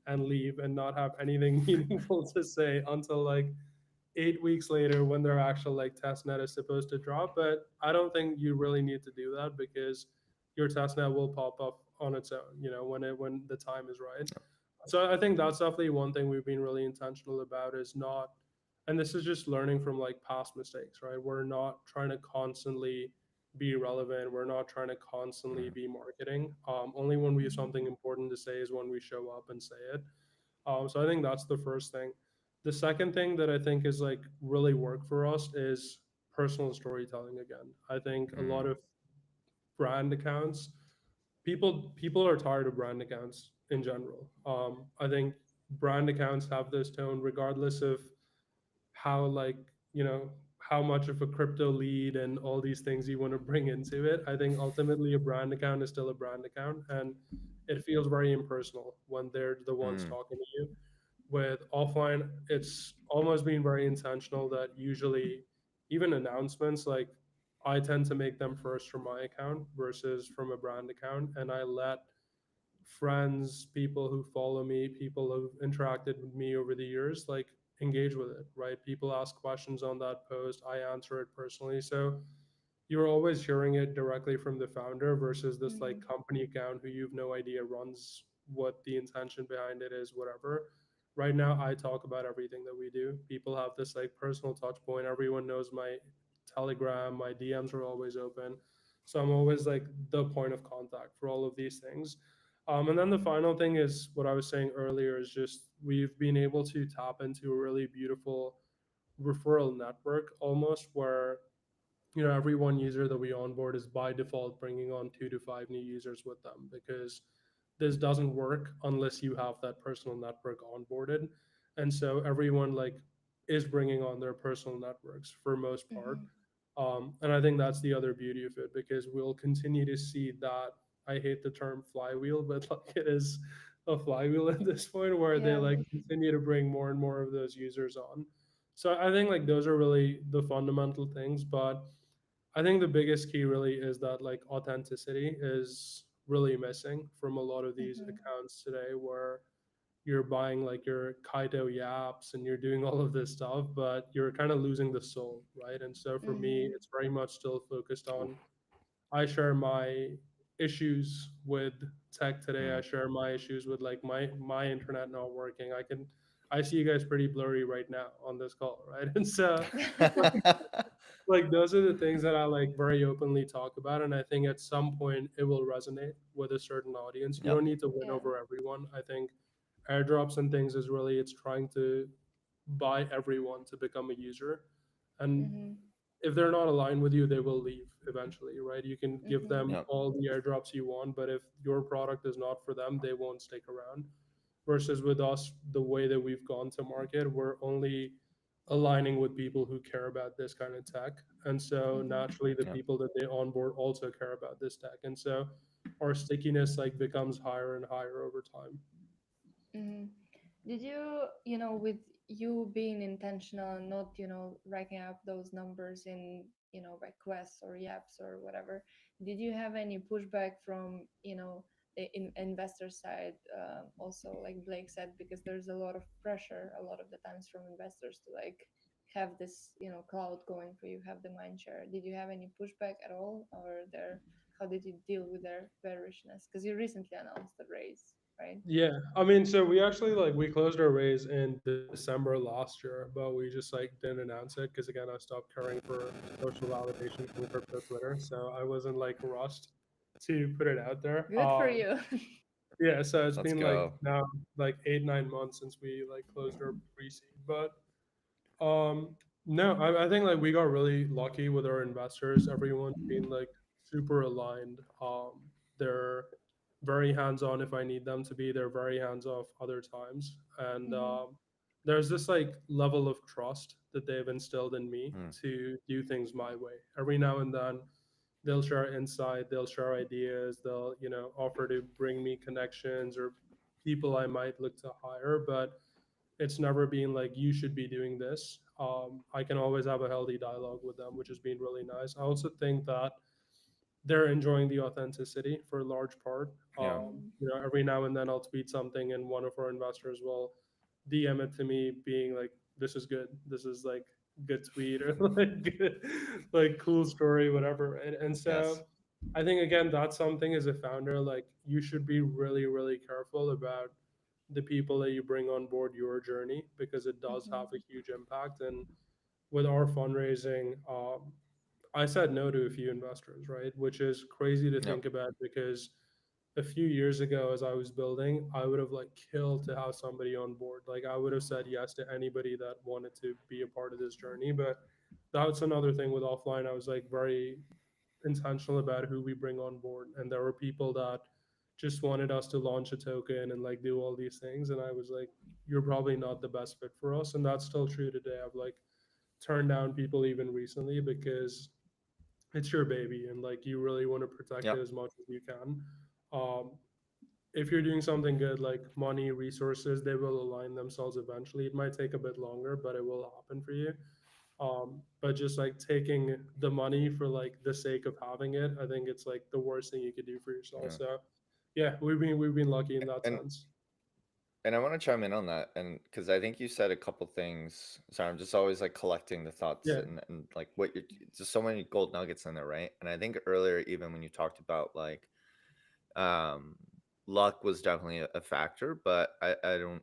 and leave and not have anything meaningful to say until like 8 weeks later when their actual like test net is supposed to drop. But I don't think you really need to do that because your test net will pop up on its own, when the time is right. So I think that's definitely one thing we've been really intentional about is not, and this is just learning from like past mistakes, right? We're not trying to constantly be relevant. We're not trying to constantly Mhm. be marketing. Only when we have mhm, something important to say is when we show up and say it. So I think that's the first thing. The second thing that I think is like really work for us is personal storytelling again. I think a lot Mm. of brand accounts, people are tired of brand accounts in general. I think brand accounts have this tone regardless of how like how much of a crypto lead and all these things you want to bring into it. I think ultimately a brand account is still a brand account, and it feels very impersonal when they're the ones Mm. talking to you. With offline, it's almost been very intentional that usually even announcements, like I tend to make them first from my account versus from a brand account, and I let friends, people who follow me, people who've interacted with me over the years, like engage with it, right? People ask questions on that post, I answer it personally. So you're always hearing it directly from the founder versus this like Mm-hmm. company account who you've no idea runs, what the intention behind it is, whatever. Right now, I talk about everything that we do. People have this like personal touch point. Everyone knows my Telegram, my DMs are always open. So I'm always like the point of contact for all of these things. And then the final thing is what I was saying earlier is just we've been able to tap into a really beautiful referral network almost where every one user that we onboard is by default bringing on 2 to 5 new users with them because this doesn't work unless you have that personal network onboarded. And so everyone like is bringing on their personal networks for most part. Mm-hmm. And I think that's the other beauty of it because we'll continue to see that. I hate the term flywheel, but like it is a flywheel at this point where they Yeah. like continue to bring more and more of those users on. So I think like those are really the fundamental things, but I think the biggest key really is that like authenticity is really missing from a lot of these Mm-hmm. accounts today where you're buying like your Kaido yaps and you're doing all of this stuff, but you're kind of losing the soul, right? And so for me, Mm-hmm. it's very much still focused Oof. on I share my issues with tech today. I Mm. share my issues with like my internet not working. I see you guys pretty blurry right now on this call, right? And so like those are the things that I like very openly talk about, and I think at some point it will resonate with a certain audience. You Yep. don't need to win Yeah. over everyone. I think airdrops and things is really it's trying to buy everyone to become a user, and Mm-hmm. if they're not aligned with you, they will leave eventually, right? You can give Mm-hmm. them Yep. all the airdrops you want, but if your product is not for them, they won't stick around. Versus with us, the way that we've gone to market, we're only aligning with people who care about this kind of tech. And so Mm-hmm. naturally the Yep. people that they onboard also care about this tech. And so our stickiness like becomes higher and higher over time. Mm-hmm. Did you, with you being intentional and not, racking up those numbers in, requests or yaps or whatever, did you have any pushback from, the investor side? Also, like Blake said, because there's a lot of pressure a lot of the times from investors to like have this, cloud going for you, have the mind share. Did you have any pushback at all, or their how did you deal with their bearishness? Because you recently announced the raise, right? Yeah, I mean, so we actually like we closed our raise in December last year, but we just like didn't announce it because again, I stopped caring for social validation from crypto Twitter, so I wasn't like rushed to put it out there. Good for you. Yeah, so it's Let's been like go. now like 8 9 months since we like closed our pre-seed, but um, no, I think like we got really lucky with our investors. Everyone's been like super aligned. They're very hands on if I need them to be. They're very hands off other times, and Mm-hmm. there's this like level of trust that they've instilled in me Mm. to do things my way. Every now and then, they'll share insight, they'll share ideas, they'll offer to bring me connections or people I might look to hire, but it's never been like you should be doing this. I can always have a healthy dialogue with them, which has been really nice. I also think that they're enjoying the authenticity for a large part. Yeah. Every now and then I'll tweet something, and one of our investors will DM it to me, being like, "This is good. This is like good tweet or like good, like cool story, whatever." And Yes. so I think again that's something as a founder, like you should be really really careful about the people that you bring on board your journey because it does Mm-hmm. have a huge impact. And with our fundraising, I said no to a few investors, right? Which is crazy to Yep. think about because a few years ago, as I was building, I would have like killed to have somebody on board. Like I would have said yes to anybody that wanted to be a part of this journey. But that's another thing with offline. I was like very intentional about who we bring on board. And there were people that just wanted us to launch a token and like do all these things. And I was like, you're probably not the best fit for us. And that's still true today. I've like turned down people even recently because it's your baby and like you really want to protect it Yep. as much as you can. Um, if you're doing something good like money, resources, they will align themselves eventually. It might take a bit longer, but it will happen for you. But just like taking the money for like the sake of having it, I think it's like the worst thing you could do for yourself. Yeah. So yeah, we've been lucky in that And sense. and I want to chime in on that, and because I think you said a couple things. Sorry, I'm just always like collecting the thoughts Yeah, and like what you're just so many gold nuggets in there, right? And I think earlier, even when you talked about like um luck was definitely a factor, but I don't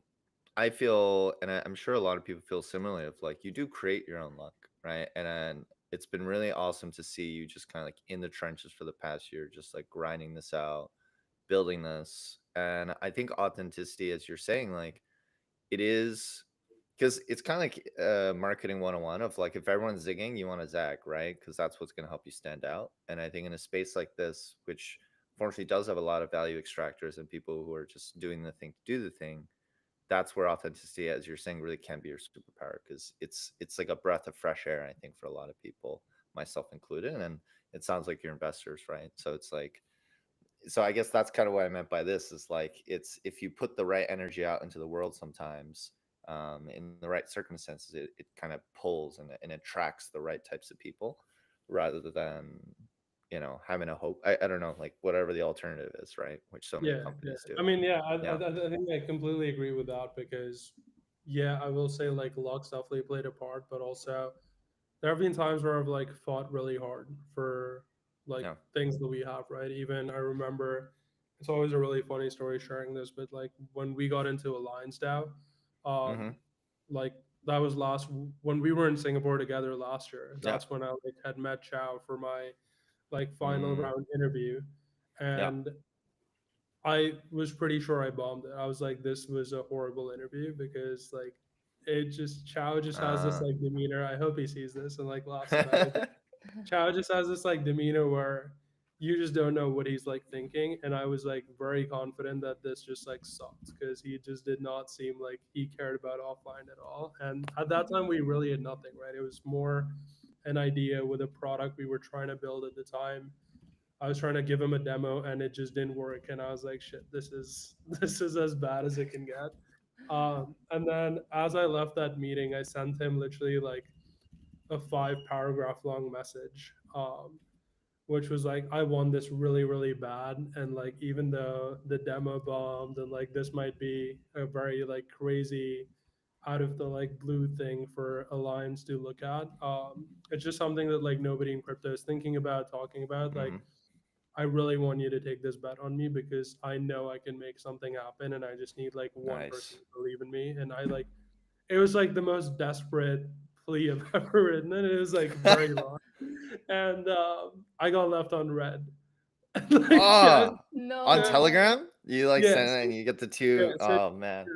I feel, and I'm sure a lot of people feel similarly, of like you do create your own luck, right? And it's been really awesome to see you just kind of like in the trenches for the past year, just like grinding this out, building this. And I think authenticity, as you're saying, like it is, because it's kind of like marketing 101 of like if everyone's zigging, you want to zag, right? Because that's what's going to help you stand out. And I think in a space like this, which fortunately does have a lot of value extractors and people who are just doing the thing to do the thing, that's where authenticity, as you're saying, really can be your superpower, because it's like a breath of fresh air, I think, for a lot of people, myself included. And it sounds like your investors, right? So it's like, so I guess that's kind of what I meant by this, is like it's if you put the right energy out into the world sometimes, in the right circumstances, it kind of pulls and attracts the right types of people, rather than having a hope. I don't know, like whatever the alternative is, right, which so many yeah. companies do. I mean, yeah, Yeah. I think I completely agree with that because, yeah, I will say like luck's definitely played a part, but also there have been times where I've like fought really hard for like Yeah. things that we have, right? Even I remember it's always a really funny story sharing this, but like when we got into Alliance DAO, Mm-hmm. um, like that was last when we were in Singapore together last year. Yeah. That's when I like had met Chow for my like final Mm, round interview, yeah. and I was pretty sure I bombed it. I was like, this was a horrible interview because like it just Chow just has this Uh, like demeanor. I hope he sees this and like laughs about it. Chow just has this like demeanor where you just don't know what he's like thinking. And I was like very confident that this just like sucked because he just did not seem like he cared about offline at all. And at that time we really had nothing, right? It was more an idea with a product we were trying to build at the time. I was trying to give him a demo and it just didn't work. And I was like, shit, this is this is as bad as it can get. And then as I left that meeting, I sent him literally like a 5 paragraph long message, which was like, I want this really, really bad. And like, even though the demo bombed and like this might be a very like crazy out of the like blue thing for Alliance to look at, it's just something that like nobody in crypto is thinking about, talking about. Like, mm-hmm. I really want you to take this bet on me because I know I can make something happen and I just need like one person Nice. to believe in me. And I like it was like the most desperate plea I've ever written, and it was like very long. And I got left on red. Like just, Ah, on just No. Telegram, you like yes, send it and you get the yeah. two. So Oh man.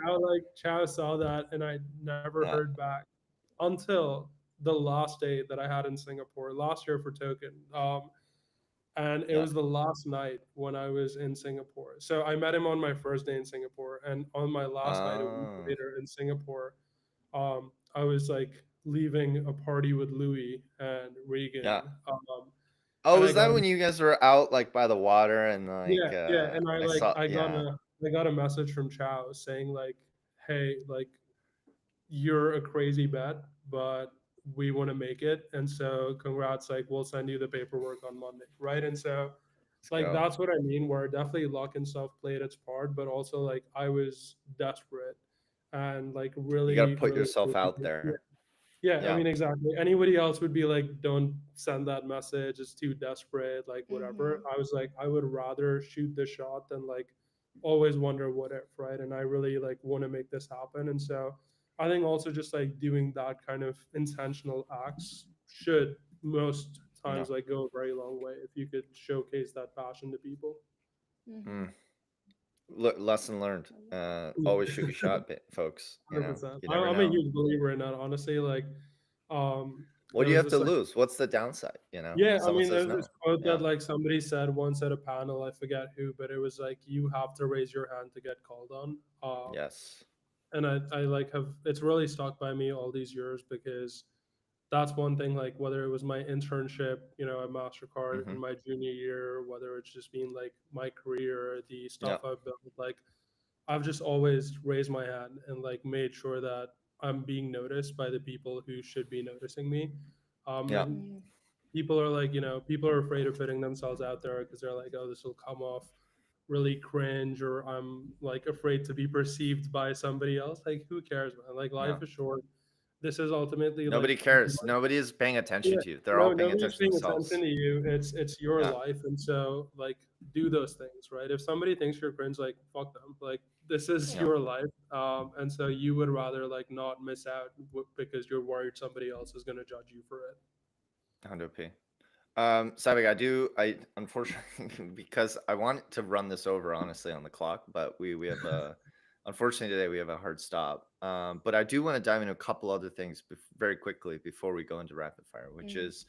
Chow saw that, and I never Yeah. heard back until the last day that I had in Singapore last year for Token. And it Yeah. was the last night when I was in Singapore. So I met him on my first day in Singapore, and on my last night a week Oh. later in Singapore, I was like leaving a party with Louis and Regan, Yeah. and Oh, I is got that a when you guys were out like by the water and yeah, like yeah, and I saw, yeah. I got a message from Chow saying like, hey, like you're a crazy bet, but we want to make it, and so congrats, like we'll send you the paperwork on Monday, right? And so Let's like go. that's what I mean, where definitely luck and stuff played its part, but also like I was desperate and like You got to really, put really, yourself out really there. yeah, I Yeah. mean, exactly. Anybody else would be like, don't send that message. It's too desperate, like whatever. Mhm. I was like, I would rather shoot the shot than like always wonder what if, right? And I really like want to make this happen. And so I think also just like doing that kind of intentional acts should most Yeah. times like go a very long way if you could showcase that passion to people. Mhm. Mm. Look, lesson learned. Yeah. Always shoot your shot, folks. 100%. You never I'm a know. huge believer in that, honestly. Like, What there do you was have to this like lose? What's the downside? yeah, I Someone mean, says there's no. this quote that Yeah. like somebody said once at a panel. I forget who, but it was like you have to raise your hand to get called on. Yes. And I like have it's really stuck by me all these years because that's one thing. Like whether it was my internship, at Mastercard Mm-hmm. in my junior year, whether it's just been like my career, the stuff Yeah. I've built, like I've just always raised my hand and like made sure that I'm being noticed by the people who should be noticing me. Yeah. And people are like, people are afraid of putting themselves out there because they're like, oh, this will come off really cringe, or I'm like afraid to be perceived by somebody else. Like, who cares, man? Like, Yeah. life is short. This is ultimately like Nobody cares. Nobody is paying attention yeah, to you. They're all no, paying nobody's attention to paying attention themselves. to you. It's your Yeah. life, and so like do those things, right? If somebody thinks you're cringe, like fuck them. Like this is Yeah. your life, and so you would rather like not miss out because you're worried somebody else is gonna judge you for it. 100p. Satvik, I unfortunately because I want to run this over honestly on the clock, but we have a unfortunately today we have a hard stop. But I do want to dive into a couple other things very quickly before we go into rapid fire, which is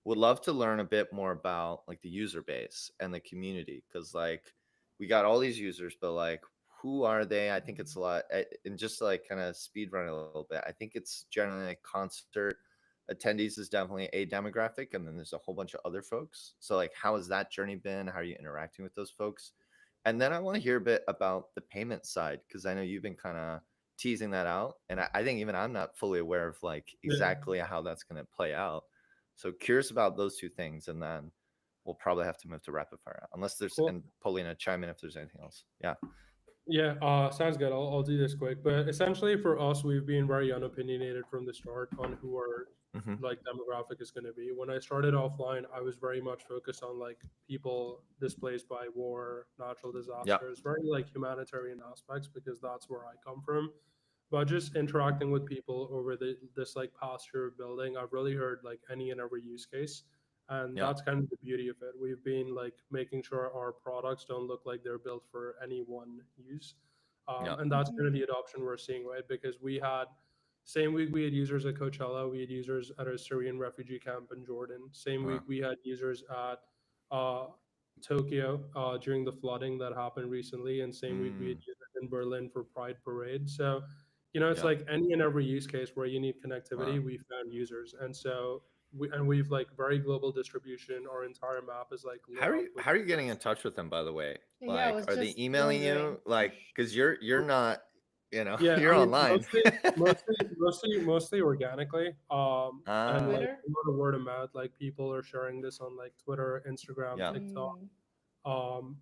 would love to learn a bit more about like the user base and the community because like we got all these users, but like who are they? I think it's a lot, and just to, like kind of speed run it a little bit. I think it's generally like concert attendees is definitely a demographic, and then there's a whole bunch of other folks. So like, how has that journey been? How are you interacting with those folks? And then I want to hear a bit about the payment side because I know you've been kind of teasing that out, and I think even I'm not fully aware of like Yeah, exactly how that's going to play out. So curious about those two things, and then we'll probably have to move to rapid fire unless there's cool. and Paulina chime in if there's anything else. Yeah, Yeah, sounds good. I'll do this quick. But essentially, for us, we've been very unopinionated from the start on who our hmm like demographic is going to be. When I started offline, I was very much focused on like people displaced by war, natural yeah, disasters, very like humanitarian aspects because that's where I come from. But just interacting with people over this like past year of building, I've really heard like any and every use case, and yeah, that's kind of the beauty of it. We've been like making sure our products don't look like they're built for any one use, yeah, and that's kind of the adoption we're seeing, right? Because we had same week we had users at Coachella, we had users at a Syrian refugee camp in Jordan. Same week we had users at uh, Tokyo during the flooding that happened recently, and same week we had mm, users in Berlin for Pride Parade. So it's yeah. like any and every use case where you need Wow. connectivity, we found users, and so we've like very global distribution. Our entire map is like lit up with. How are you getting in touch with them, by the way? Yeah, I Like, was are they just emailing wondering. you? Like, because you're not, Yeah, you're I mean, online. mostly organically, and Ah, like Twitter? a lot of word of mouth. Like people are sharing this on like Twitter, Instagram, yeah. TikTok,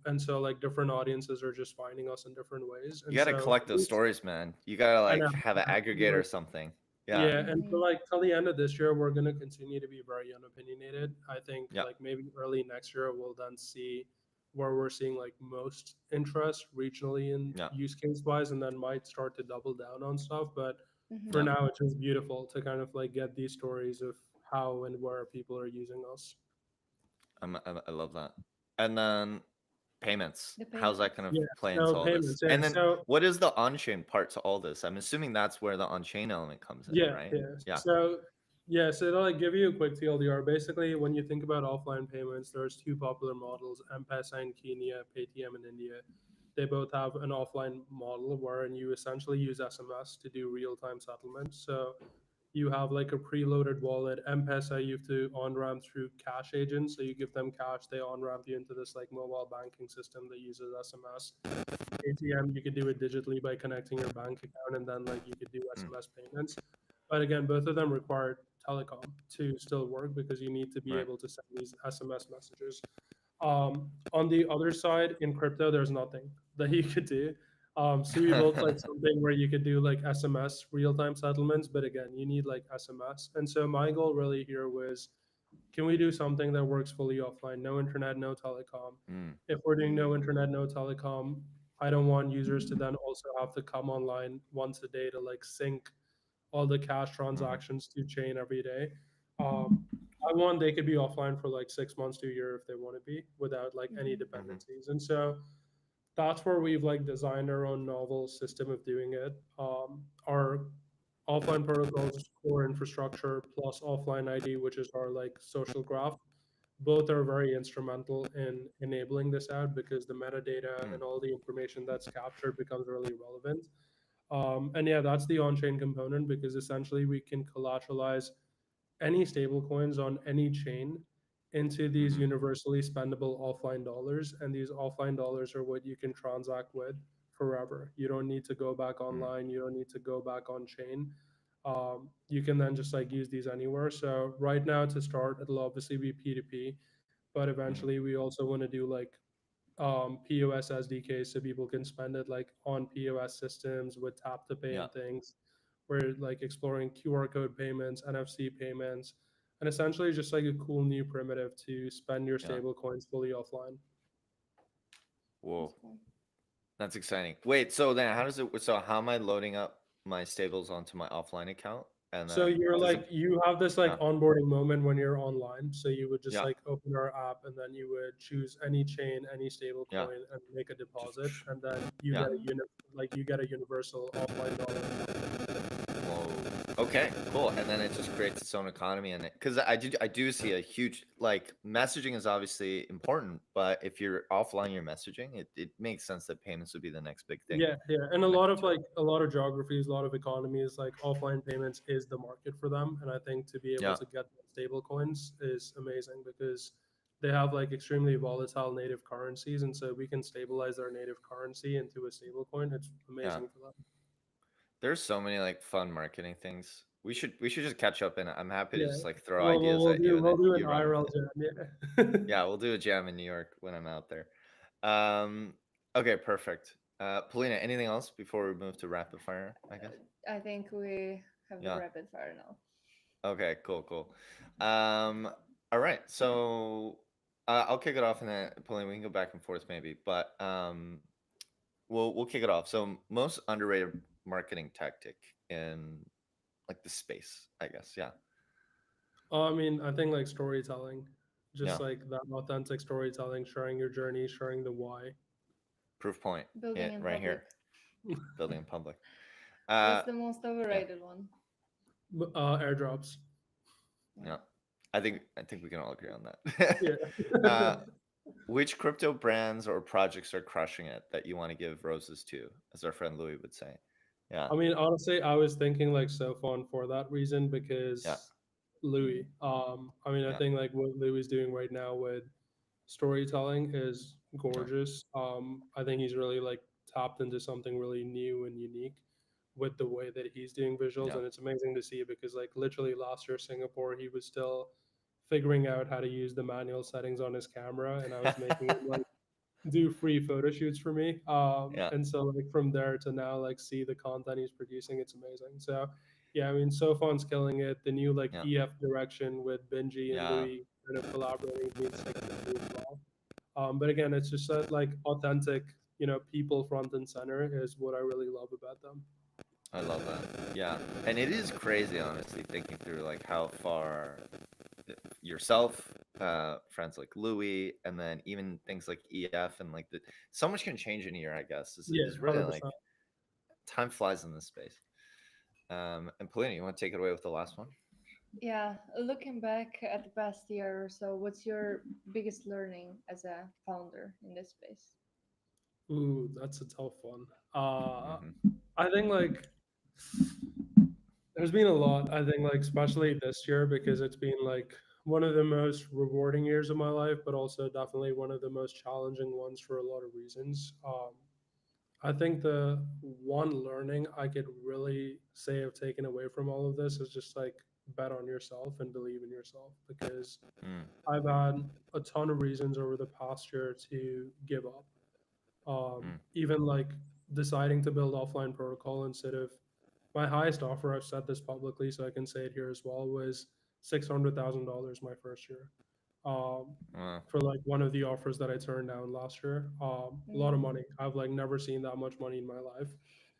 and so like different audiences are just finding us in different ways. You And got to so collect those stories, man. You got to I like know, have an aggregator or something. Yeah. yeah, and so like till the end of this year, we're gonna continue to be very unopinionated. I think Yeah. like maybe early next year, we'll then see where we're seeing like most interest regionally and Yeah. use case wise, and then might start to double down on stuff. But for Yeah. now, it's just beautiful to kind of like get these stories of how and where people are using us. I love that. And then payments. The How's that payments. going to Yeah, play so into all this? payments. Yeah, And then so what is the on-chain part to all this? I'm assuming that's where the on-chain element comes in, yeah, right? yeah. Yeah. So to like give you a quick TLDR, basically when you think about offline payments, there's two popular models, M-Pesa in Kenya, Paytm in India. They both have an offline model wherein you essentially use SMS to do real-time settlements. So you have like a preloaded wallet. M-Pesa, you have to on-ramp through cash agents. So you give them cash, they on-ramp you into this like mobile banking system that uses SMS. ATM, you could do it digitally by connecting your bank account, and then like you could do Mm, SMS payments. But again, both of them require telecom to still work because you need to be right. able to send these SMS messages. On the other side, in crypto, there's nothing that you could do. So we built like something where you could do like SMS real-time settlements, but again, you need like SMS. And so my goal really here was, can we do something that works fully offline? No internet, no telecom. Mm, If we're doing no internet, no telecom, I don't want users to then also have to come online once a day to like sync all the cash hmm transactions to chain every day. Um, I want they could be offline for like 6 months to a year if they want to be without like any hmm dependencies. And so that's where we've like designed our own novel system of doing it. Our offline protocols, core infrastructure plus offline ID, which is our like social graph, both are very instrumental in enabling this out because the metadata mm, and all the information that's captured becomes really relevant. And yeah, that's the on-chain component because essentially we can collateralize any stable coins on any chain into these hmm universally spendable offline dollars. And these offline dollars are what you can transact with forever. You don't need to go back mm, online. You don't need to go back on chain. You can then just like use these anywhere. So right now to start, it'll obviously be P2P, but Hmm. eventually we also want to do like POS SDK so people can spend it like on POS systems with tap to pay Yeah. and things. We're like exploring QR code payments, NFC payments, and essentially just like a cool new primitive to spend your Yeah. stable coins fully offline. Whoa. That's cool. That's exciting. Wait, so then how does it, so how am I loading up my stables onto my offline account? And So then you're does it, like you have this like yeah. onboarding moment when you're online. So you would just Yeah. like open our app and then you would choose any chain, any stable Yeah. coin and make a Just, deposit and then you yeah. get a Mm. like you get a universal offline dollar account. Whoa. Okay, cool. And then it just creates its own economy in it. Because I do see a huge, like, messaging is obviously important, but if you're offline your messaging, it makes sense that payments would be the next big thing Yeah, yeah. And in the future. a lot of geographies, a lot of economies, like offline payments is the market for them. And I think to be able Yeah. to get stable coins is amazing because they have like extremely volatile native currencies. And so we can stabilize their native currency into a stable coin. It's Yeah. amazing for them. There's so many like fun marketing things. We should just catch up and I'm happy to Yeah. just like throw Well, ideas at you and we'll then do an you run with IRL it. jam. Yeah. Yeah, we'll do a jam in New York when I'm out there. Um, okay, perfect. Polina, anything else before we move to rapid fire, I guess? I think we have the Yeah. rapid fire now. Okay, cool, cool. All right. So I'll kick it off and then Polina, we can go back and forth maybe, but we'll kick it off. So most underrated marketing tactic in like the space, I guess. Yeah. I mean, I think like storytelling, Yeah. just like that authentic storytelling, sharing your journey, sharing the why. Proof point. Building It in right public. here. Building in public. What's Uh the most yeah. overrated one? Airdrops. Yeah. I think we can all agree on that. Yeah. uh which crypto brands or projects are crushing it that you want to give roses to, as our friend Louis would say? Yeah. I mean, honestly, I was thinking like so fun for that reason Yeah. because Louis. Mm. I mean, I Yeah. think like what Louis is doing right now with storytelling is Yeah. gorgeous. I think he's really like tapped into something really new and unique with the way that he's doing visuals, Yeah. and it's amazing to see because like literally last year Singapore, he was still figuring out how to use the manual settings on his camera, and I was making him like do free photo shoots for me. Yeah. And so like from there to now, like see the content he's producing, it's amazing. So yeah, I mean, Sofon's killing it. The new like Yeah. EF direction with Benji and Yeah. Louis kind of collaborating has been sick to see as well. But again, it's just that like authentic, people front and center is what I really love about them. I love that. Yeah. And it is crazy, honestly, thinking through like how far yourself, friends like Louis, and then even things like EF and like the so much can change in a year, I guess. Yeah, Is really hundred like percent. time flies in this space. And Polina, you want to take it away with the last one? Yeah, looking back at the past year or so, what's your biggest learning as a founder in this space? Ooh, that's a tough one. Uh, Hmm. I think like there's been a lot. I think like especially this year because it's been like one of the most rewarding years of my life, but also definitely one of the most challenging ones for a lot of reasons. I think the one learning I could really say I've taken away from all of this is just like bet on yourself and believe in yourself because Mm, I've had a ton of reasons over the past year to give up. mm, Even like deciding to build offline protocol instead of my highest offer, I've said this publicly, so I can say it here as well, was $600,000 my first year. Um, uh, for like one of the offers that I turned down last year. A lot of Mm. money. I've like never seen that much money in my life.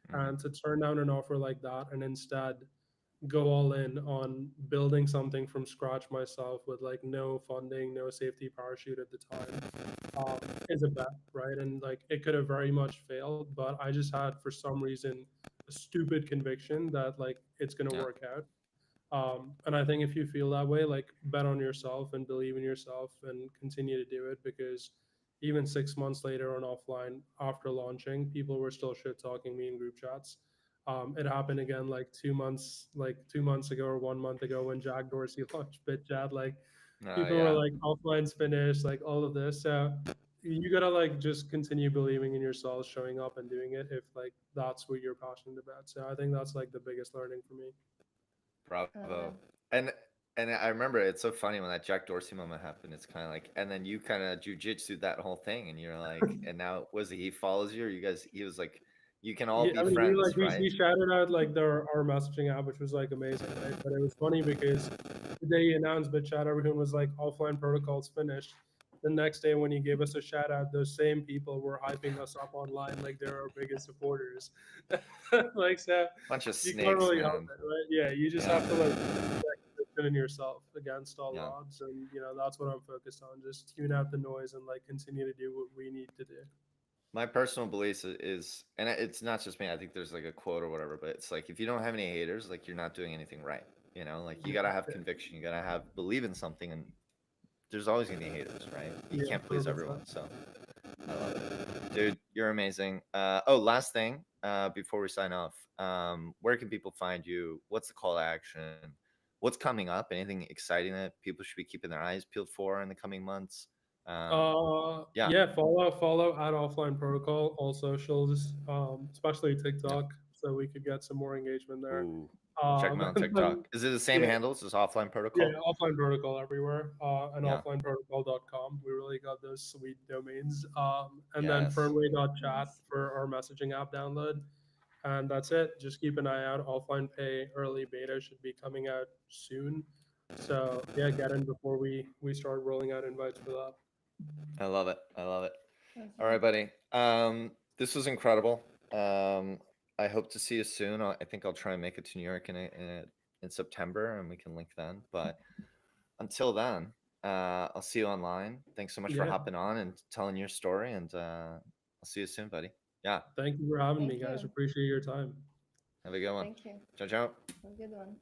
hmm. And to turn down an offer like that and instead go all in on building something from scratch myself with like no funding, no safety parachute at the time, is a bet, right? And like it could have very much failed, but I just had for some reason a stupid conviction that like it's gonna Yeah. work out. And I think if you feel that way, like bet on yourself and believe in yourself and continue to do it because even 6 months later on offline after launching, people were still shit talking me in group chats. It happened again like 2 months ago or 1 month ago when Jack Dorsey launched BitChat. Like people were Yeah. like offline's finished, like all of this. So you gotta like just continue believing in yourself, showing up and doing it if like that's what you're passionate about. So I think that's like the biggest learning for me. Bravo. And I remember it's so funny when that Jack Dorsey moment happened. It's kind of like, and then you kind of jujitsu that whole thing, and you're like, and now was he follows you, or you guys? He was like, you can all Yeah, be I mean, we like friends, right? we shouted out like our messaging app, which was like amazing, right? But it was funny because the day he announced BitChat, everyone was like offline protocols finished. The next day when he gave us a shout out, those same people were hyping us up online like they're our biggest supporters. Like so, Bunch of you can't snakes, really help man. it, right? Yeah, you just Yeah, have to like invest in yourself against all yeah. odds, and that's what I'm focused on. Just tune out the noise and like continue to do what we need to do. My personal belief is, and it's not just me. I think there's like a quote or whatever, but it's like if you don't have any haters, like you're not doing anything right. You know, like you Yeah, gotta have conviction. You gotta have believe in something, and there's always gonna be haters, right? You yeah, can't please 100%. everyone. So I love it, dude. You're amazing. Oh, last thing, before we sign off, where can people find you? What's the call to action? What's coming up? Anything exciting that people should be keeping their eyes peeled for in the coming months? Yeah. Yeah, follow at Offline Protocol, all socials, especially Yeah. TikTok, so we could get some more engagement there. Ooh. Check them out on And then, TikTok. Is it the same yeah, handles as Offline yeah, Protocol? Offline Protocol everywhere, and Yeah. offlineprotocol.com. We really got those sweet domains. And then Yes. Fernway.chat Nice. for our messaging app download. And that's it. Just keep an eye out. Offline Pay early beta should be coming out soon. So yeah, get in before we start rolling out invites for that. I love it. I love it. All Awesome. right, buddy. This was incredible. I hope to see you soon. I think I'll try and make it to New York in September, and we can link then. But until then, I'll see you online. Thanks so much for Yeah. hopping on and telling your story, and I'll see you soon, buddy. Yeah. Thank you for having me, Thank guys. you. Appreciate your time. Have a good one. Thank you. Ciao, ciao. Have a good one.